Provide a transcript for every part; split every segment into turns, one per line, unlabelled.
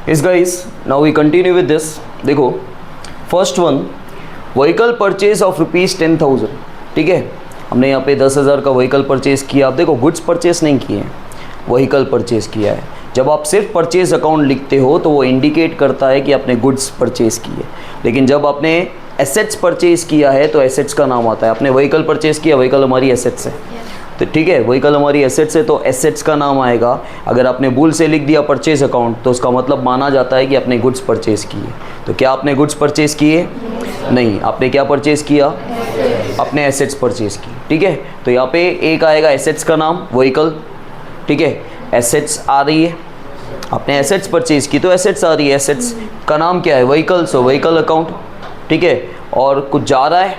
इस guys now we continue with this. देखो first one, vehicle purchase of ₹10,000। ठीक है, हमने यहाँ पे 10,000 का व्हीकल परचेज किया। आप देखो गुड्स परचेज नहीं किए हैं, व्हीकल परचेज किया है। जब आप सिर्फ परचेज अकाउंट लिखते हो तो वो इंडिकेट करता है कि आपने गुड्स परचेज किए, लेकिन जब आपने एसेट्स परचेज किया है तो एसेट्स का नाम आता है। आपने व्हीकल परचेज किया, व्हीकल हमारी एसेट्स है, तो ठीक है, व्हीकल हमारी एसेट्स है तो एसेट्स का नाम आएगा। अगर आपने भूल से लिख दिया परचेज अकाउंट तो उसका मतलब माना जाता है कि आपने गुड्स परचेज किए। तो क्या आपने गुड्स परचेज किए? नहीं, आपने क्या परचेज किया? अपने एसेट्स परचेज की। ठीक है, तो यहाँ पे एक आएगा एसेट्स का नाम व्हीकल। ठीक है, एसेट्स आ रही है, आपने एसेट्स परचेज की तो एसेट्स आ रही है, एसेट्स का नाम क्या है? व्हीकल, सो व्हीकल अकाउंट। ठीक है, और कुछ जा रहा है,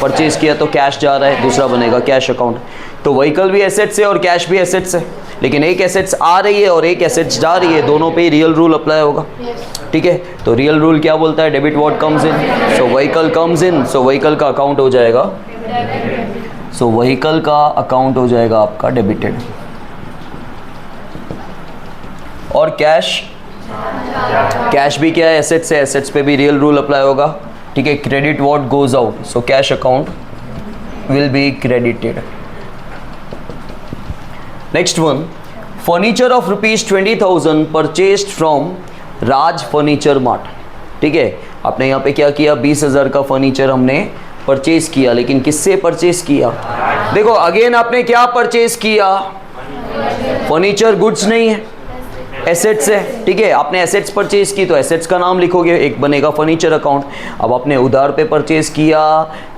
परचेज किया तो कैश जा रहा है, दूसरा बनेगा कैश अकाउंट। तो व्हीकल भी एसेट्स है और कैश भी एसेट्स है, लेकिन एक एसेट्स आ रही है और एक एसेट्स जा रही है, दोनों पे रियल रूल अप्लाई होगा। ठीक है, तो रियल रूल क्या बोलता है? Debit what comes in, so vehicle comes in, so vehicle का अकाउंट हो जाएगा, सो व्हीकल का अकाउंट हो जाएगा आपका डेबिटेड। और कैश, कैश भी क्या है? एसेट्स है, एसेट्स पे भी रियल रूल अप्लाई होगा। ठीक है, credit what goes out, so cash account will be credited. Next one, furniture of ₹20,000 purchased from Raj furniture mart. ठीक है, आपने यहाँ पे क्या किया? 20,000 का फर्नीचर हमने परचेज किया, लेकिन किससे परचेज किया? देखो अगेन आपने क्या परचेज किया? फर्नीचर गुड्स नहीं है, एसेट्स है। ठीक है, आपने एसेट्स परचेज की तो एसेट्स का नाम लिखोगे, एक बनेगा फर्नीचर अकाउंट। अब आपने उधार पे परचेज किया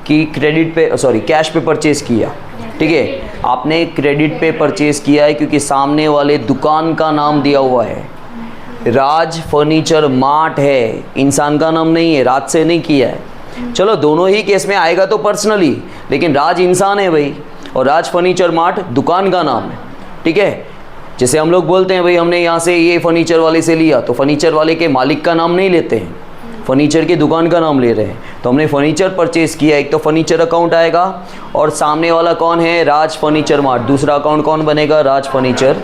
कि क्रेडिट पे, सॉरी कैश पे परचेज किया? ठीक है, आपने क्रेडिट पे परचेज किया है क्योंकि सामने वाले दुकान का नाम दिया हुआ है, राज फर्नीचर मार्ट है, इंसान का नाम नहीं है, राज से नहीं किया है। चलो दोनों ही केस में आएगा तो पर्सनली, लेकिन राज इंसान है भाई और राज फर्नीचर मार्ट दुकान का नाम है। ठीक है, जैसे हम लोग बोलते हैं भाई हमने यहाँ से ये फर्नीचर वाले से लिया, तो फर्नीचर वाले के मालिक का नाम नहीं लेते हैं, फर्नीचर की दुकान का नाम ले रहे हैं। तो हमने फर्नीचर परचेज किया, एक तो फर्नीचर अकाउंट आएगा और सामने वाला कौन है? राज फर्नीचर मार्ट, दूसरा अकाउंट कौन बनेगा? राज फर्नीचर।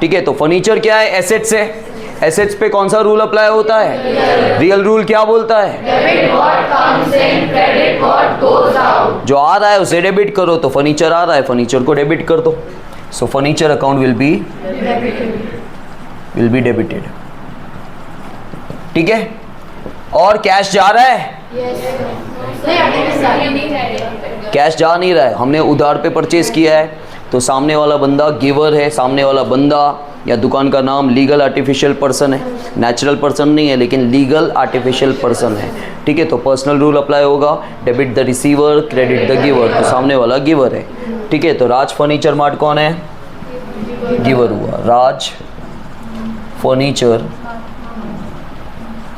ठीक है, तो फर्नीचर क्या है? एसेट्स है, एसेट्स पे कौन सा रूल अप्लाई होता है? रियल रूल क्या बोलता है? Debit what comes in, credit what goes out. जो आ रहा है उसे डेबिट करो, तो फर्नीचर आ रहा है, फर्नीचर को डेबिट कर दो। So furniture account will be debited. ठीक है, और कैश जा रहा है? कैश जा नहीं रहा है, हमने उधार पे परचेज किया है, तो सामने वाला बंदा गिवर है, सामने वाला बंदा या दुकान का नाम लीगल आर्टिफिशियल पर्सन है, नेचुरल पर्सन नहीं है लेकिन लीगल आर्टिफिशियल पर्सन है। ठीक है, तो पर्सनल रूल अप्लाई होगा, debit the receiver, credit the giver, तो सामने वाला गिवर है। ठीक है, तो राज फर्नीचर मार्ट कौन है? गिवर हुआ, राज फर्नीचर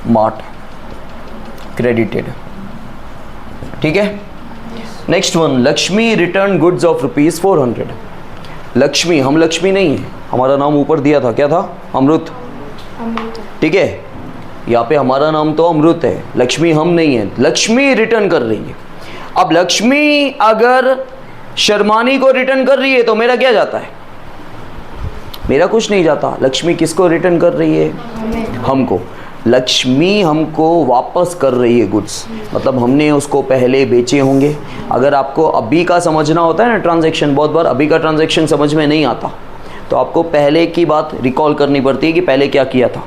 मार्ट क्रेडिटेड। ठीक है, next one, Lakshmi return goods of ₹400। Lakshmi, हम लक्ष्मी नहीं है, हमारा नाम ऊपर दिया था, क्या था? अमृत। ठीक है, यहाँ पे हमारा नाम तो अमृत है, लक्ष्मी हम नहीं है, लक्ष्मी रिटर्न कर रही है। अब लक्ष्मी अगर शर्मानी को रिटर्न कर रही है तो मेरा क्या जाता है? मेरा कुछ नहीं जाता। लक्ष्मी किसको रिटर्न कर रही है? हमको। लक्ष्मी हमको वापस कर रही है गुड्स, मतलब हमने उसको पहले बेचे होंगे। अगर आपको अभी का समझना होता है ना ट्रांजैक्शन, बहुत बार अभी का ट्रांजैक्शन समझ में नहीं आता, तो आपको पहले की बात रिकॉल करनी पड़ती है कि पहले क्या किया था।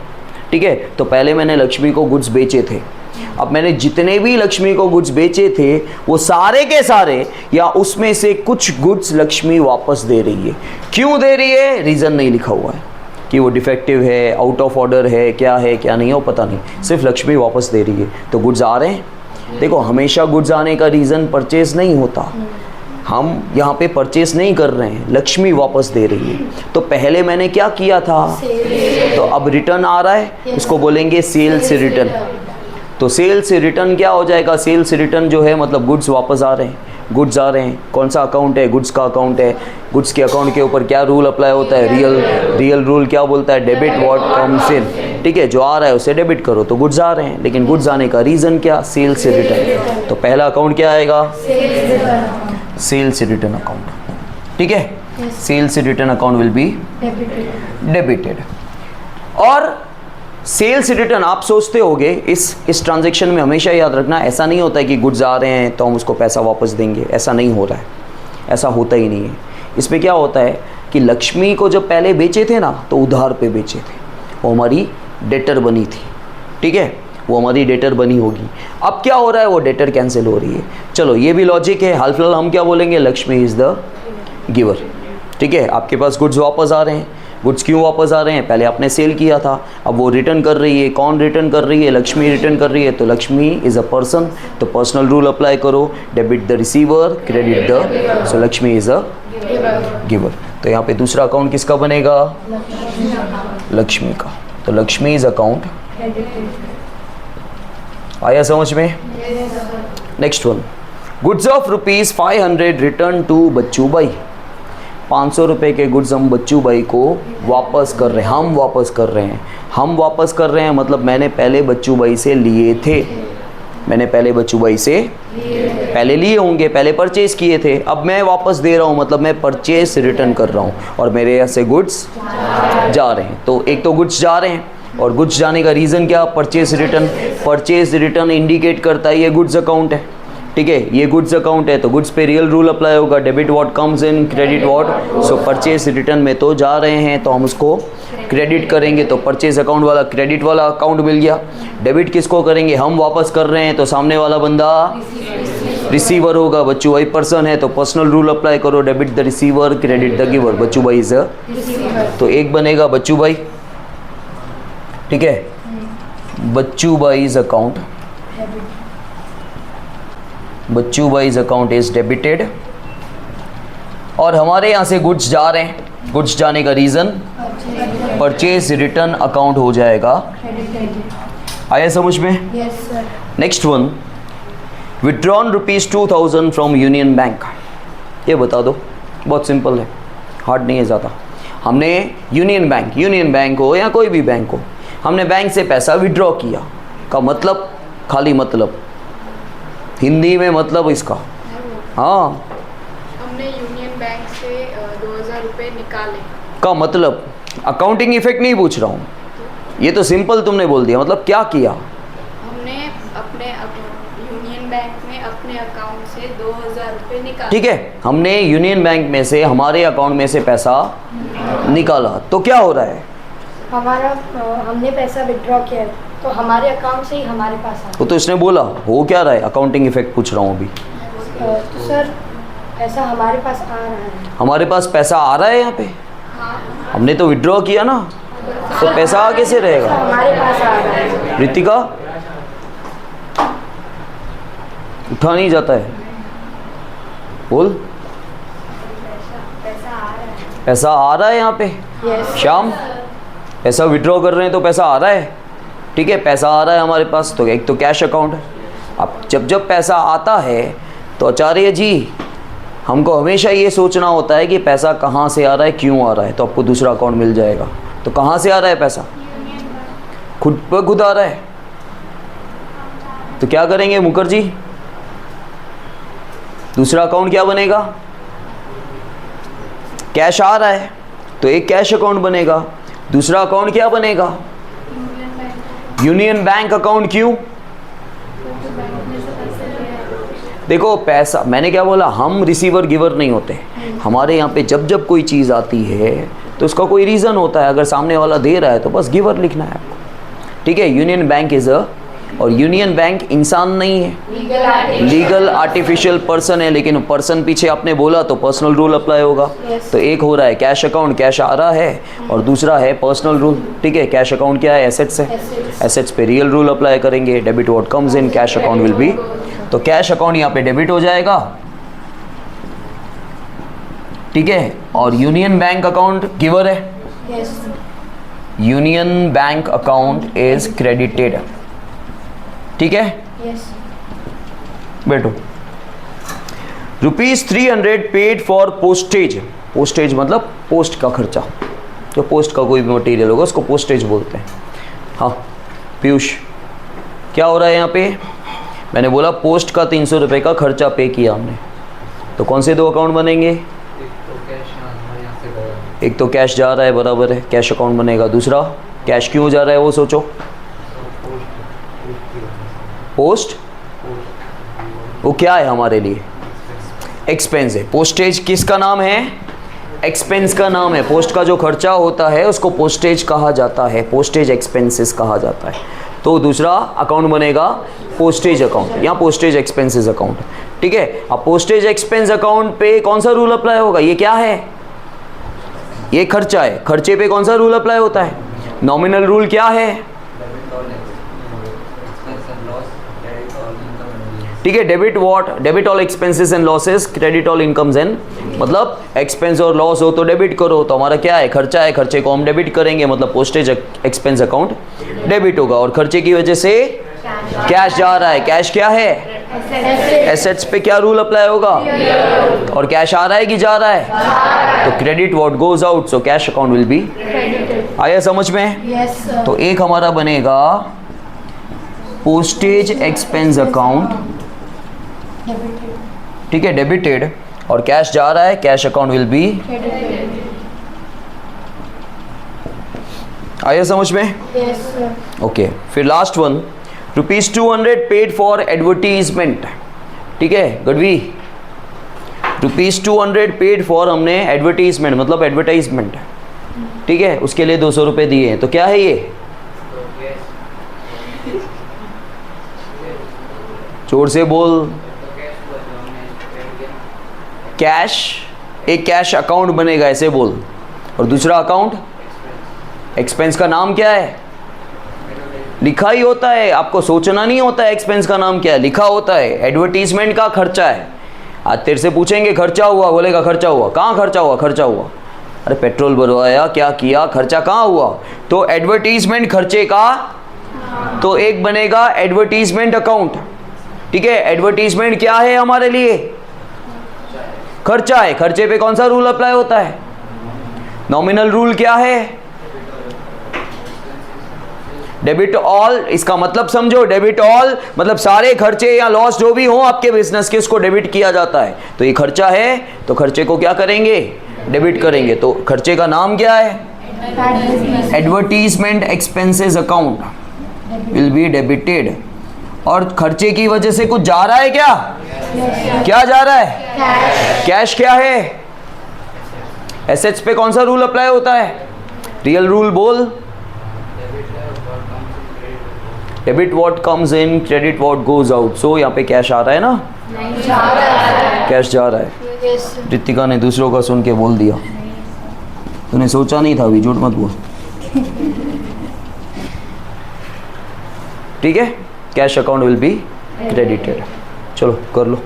ठीक है, तो पहले मैंने लक्ष्मी को गुड्स बेचे थे, अब मैंने जितने भी लक्ष्मी को गुड्स बेचे थे वो सारे के सारे या उसमें से कुछ गुड्स लक्ष्मी वापस दे रही है। क्यों दे रही है? रीज़न नहीं लिखा हुआ है कि वो डिफेक्टिव है, आउट ऑफ ऑर्डर है क्या नहीं है वो पता नहीं, सिर्फ लक्ष्मी वापस दे रही है, तो गुड्स आ रहे हैं। देखो हमेशा गुड्स आने का रीज़न परचेज नहीं होता, हम यहाँ पे परचेज नहीं कर रहे हैं, लक्ष्मी वापस दे रही है। तो पहले मैंने क्या किया था, तो अब रिटर्न आ रहा है, उसको बोलेंगे सेल से रिटर्न। तो सेल से रिटर्न क्या हो जाएगा? सेल से रिटर्न जो है मतलब गुड्स वापस आ रहे हैं, गुड्स आ रहे हैं। कौन सा अकाउंट है? गुड्स का अकाउंट है। गुड्स के अकाउंट के ऊपर क्या रूल अप्लाई होता है? रियल रूल क्या बोलता है? डेबिट व्हाट कम्स इन। ठीक है, जो आ रहा है उसे डेबिट करो, तो गुड्स आ रहे हैं, लेकिन गुड्स आने का रीज़न क्या? सेल से रिटर्न। तो पहला अकाउंट क्या आएगा? सेल से रिटर्न अकाउंट। ठीक है, सेल से return account will be debited. और सेल्स रिटर्न आप सोचते होगे इस ट्रांजैक्शन में हमेशा याद रखना, ऐसा नहीं होता है कि गुड्स आ रहे हैं तो हम उसको पैसा वापस देंगे, ऐसा नहीं हो रहा है, ऐसा होता ही नहीं है। इसमें क्या होता है कि लक्ष्मी को जब पहले बेचे थे ना तो उधार पे बेचे थे, वो हमारी डेटर बनी थी, ठीक है, वो हमारी डेटर बनी होगी। अब क्या हो रहा है, वो डेटर कैंसिल हो रही है। चलो ये भी लॉजिक है, हाल फिलहाल हम क्या बोलेंगे, लक्ष्मी इज़ द गिवर, ठीक है। आपके पास गुड्स वापस आ रहे हैं, गुड्स क्यों वापस आ रहे हैं, पहले आपने सेल किया था, अब वो रिटर्न कर रही है। कौन रिटर्न कर रही है, लक्ष्मी रिटर्न कर रही है, तो लक्ष्मी इज़ अ पर्सन, तो पर्सनल रूल अप्लाई करो, debit the receiver, credit the, so Lakshmi is a giver. तो यहाँ पे दूसरा अकाउंट किसका बनेगा, लक्ष्मी का, तो लक्ष्मी इज अकाउंट। आया समझ में? Next one, goods of ₹500 return to Bachchu Bhai. 500 रुपये के गुड्स हम बच्चू भाई को वापस कर रहे हैं, हम वापस कर रहे हैं। हम वापस कर रहे हैं मतलब मैंने पहले बच्चू भाई से लिए थे, मैंने पहले बच्चू भाई से पहले लिए होंगे, पहले परचेज किए थे, अब मैं वापस दे रहा हूँ, मतलब मैं परचेज रिटर्न कर रहा हूँ और मेरे यहाँ से गुड्स जा रहे हैं। तो एक तो गुड्स जा रहे हैं, और गुड्स जाने का रीज़न क्या, purchase return. Purchase return indicate करता है ये गुड्स अकाउंट है, ठीक है, ये गुड्स अकाउंट है, तो गुड्स पे रियल रूल अप्लाई होगा, debit what comes in, credit what. So purchase return में तो जा रहे हैं तो हम उसको क्रेडिट करेंगे, तो परचेज अकाउंट वाला क्रेडिट वाला अकाउंट मिल गया। डेबिट किसको करेंगे, हम वापस कर रहे हैं, तो सामने वाला बंदा रिसीवर होगा, बच्चू भाई पर्सन है तो पर्सनल रूल अप्लाई करो, debit the receiver, credit the giver, Bachchu Bhai is अ, तो एक बनेगा बच्चू भाई, ठीक है, Bachchu Bhai's account, Bachchu Bhai's account is debited, और हमारे यहाँ से गुड्स जा रहे हैं, गुड्स जाने का रीज़न परचेज रिटर्न अकाउंट हो जाएगा। आया समझ में? Next one, withdrawn ₹2000 from union bank. ये बता दो, बहुत सिंपल है, हार्ड नहीं है ज़्यादा। हमने यूनियन बैंक हो या कोई भी बैंक हो, हमने बैंक से पैसा विड्रॉ किया, का मतलब खाली मतलब हिंदी में मतलब इसका, हाँ,
हमने यूनियन बैंक से 2000 रुपये निकाले
का मतलब, अकाउंटिंग इफेक्ट नहीं पूछ रहा हूँ, ये तो सिंपल तुमने बोल दिया, मतलब क्या किया,
हमने अपने यूनियन बैंक में अपने अकाउंट से 2000 रुपये निकाले,
ठीक है, हमने यूनियन बैंक में से हमारे अकाउंट में से पैसा निकाला, तो क्या हो रहा है,
हमारा हमने पैसा विड्रॉ किया है, तो हमारे अकाउंट से ही हमारे पास आ,
वो तो इसने बोला, हो क्या रहा है, अकाउंटिंग इफेक्ट पूछ रहा हूँ अभी।
तो सर पैसा हमारे पास आ रहा है,
हमारे पास पैसा आ रहा है यहाँ पे, हमने तो विड्रॉ किया ना, तो पैसा आ कैसे रहेगा,
हमारे पास आ रहा है।
रितिका उठा नहीं जाता है, बोल, पैसा आ रहा है यहाँ पे, श्याम पैसा विड्रॉ कर रहे हैं तो पैसा आ रहा है, ठीक है, पैसा आ रहा है हमारे पास, तो एक तो कैश अकाउंट है। अब जब पैसा आता है तो आचार्य जी हमको हमेशा ये सोचना होता है कि पैसा कहाँ से आ रहा है, क्यों आ रहा है, तो आपको दूसरा अकाउंट मिल जाएगा। तो कहाँ से आ रहा है पैसा, खुद पर खुद आ रहा है, तो क्या करेंगे मुखर्जी, दूसरा अकाउंट क्या बनेगा, कैश आ रहा है तो एक कैश अकाउंट बनेगा, दूसरा अकाउंट क्या बनेगा, यूनियन बैंक अकाउंट। क्यों, देखो पैसा, मैंने क्या बोला, हम रिसीवर गिवर नहीं होते, हमारे यहाँ पे जब कोई चीज़ आती है तो उसका कोई रीज़न होता है, अगर सामने वाला दे रहा है तो बस गिवर लिखना है आपको, ठीक है। यूनियन बैंक इज़ अ, और यूनियन बैंक इंसान नहीं है, लीगल आर्टिफिशियल पर्सन है, लेकिन पर्सन पीछे आपने बोला तो पर्सनल रूल अप्लाई होगा। तो एक हो रहा है कैश अकाउंट, कैश आ रहा है, और दूसरा है पर्सनल रूल, ठीक है। कैश अकाउंट क्या है, एसेट्स है, एसेट्स पे रियल रूल अप्लाई करेंगे, debit what comes in, cash account will B, तो कैश अकाउंट यहाँ पे डेबिट हो जाएगा, ठीक है। और यूनियन बैंक अकाउंट गिवर है, union bank account is credited, ठीक है। बैठो। ₹300 पेड फॉर पोस्टेज, पोस्टेज मतलब पोस्ट का खर्चा, जो पोस्ट का कोई भी मटेरियल होगा उसको पोस्टेज बोलते हैं। हाँ पीयूष, क्या हो रहा है यहाँ पे, मैंने बोला पोस्ट का 300 रुपये का खर्चा पे किया हमने, तो कौन से दो अकाउंट बनेंगे, एक तो कैश जा रहा है, बराबर है, कैश अकाउंट बनेगा, दूसरा कैश क्यों जा रहा है वो सोचो। पोस्ट वो क्या है हमारे लिए? एक्सपेंस है। पोस्टेज किसका नाम है? एक्सपेंस का नाम है। पोस्ट का जो खर्चा होता है उसको पोस्टेज कहा जाता है, पोस्टेज एक्सपेंसेस कहा जाता है। तो दूसरा अकाउंट बनेगा पोस्टेज अकाउंट या पोस्टेज एक्सपेंसेस अकाउंट। ठीक है, अब पोस्टेज एक्सपेंस अकाउंट पे कौन सा रूल अप्लाई होगा? ये क्या है? ये खर्चा है। खर्चे पे कौन सा रूल अप्लाई होता है? नॉमिनल रूल क्या है? ठीक है, debit what? Debit all expenses and losses, credit all incomes and, मतलब एक्सपेंस और लॉस हो तो डेबिट करो, तो हमारा क्या है? खर्चा है। खर्चे को हम डेबिट करेंगे, मतलब पोस्टेज एक्सपेंस अकाउंट डेबिट होगा। और खर्चे की वजह से कैश जा रहा है। कैश क्या है? एसेट्स पे क्या रूल अप्लाई होगा? और कैश आ रहा है कि जा रहा है? तो credit what goes out, so cash account will B. आया समझ में?
Yes sir.
तो एक हमारा बनेगा पोस्टेज एक्सपेंस अकाउंट, ठीक है, डेबिटेड, और कैश जा रहा है, कैश अकाउंट विल बी। आया समझ में?
Yes sir.
ओके, फिर last one, ₹200 paid for advertisement. ठीक है गढ़वी, ₹200 पेड फॉर, हमने एडवर्टीजमेंट मतलब एडवर्टाइजमेंट, ठीक है, उसके लिए 200 रुपये दिए हैं। तो क्या है ये? जोर से बोल। कैश, एक कैश अकाउंट बनेगा ऐसे बोल, और दूसरा अकाउंट एक्सपेंस का नाम क्या है? लिखा ही होता है, आपको सोचना नहीं होता है एक्सपेंस का नाम क्या है, लिखा होता है। एडवर्टीजमेंट का खर्चा है। आज तेरे से पूछेंगे खर्चा हुआ, बोलेगा खर्चा हुआ। कहाँ खर्चा हुआ? खर्चा हुआ, अरे पेट्रोल भरवाया, क्या किया, खर्चा कहाँ हुआ? तो एडवर्टीजमेंट खर्चे का, तो एक बनेगा एडवर्टीजमेंट अकाउंट। ठीक है, एडवर्टीजमेंट क्या है हमारे लिए? खर्चा है। खर्चे पे कौन सा रूल अप्लाई होता है? नॉमिनल रूल क्या है? Debit all. इसका मतलब समझो, डेबिट ऑल मतलब सारे खर्चे या लॉस जो भी हो आपके बिजनेस के, उसको डेबिट किया जाता है। तो ये खर्चा है, तो खर्चे को क्या करेंगे? डेबिट करेंगे। तो खर्चे का नाम क्या है? Advertisement expenses account will be debited. और खर्चे की वजह से कुछ जा रहा है क्या? क्या जा रहा है? कैश क्या है? एसेट्स पे कौन सा रूल अप्लाई होता है? रियल रूल बोल। Debit what comes in, credit what goes out. So यहाँ पे कैश आ रहा है ना? कैश जा रहा है।
Yes sir.
रितिका ने दूसरों का सुन के बोल दिया, तूने सोचा नहीं था, अभी झूठ मत बोल। ठीक है, cash account will be credited. चलो कर लो।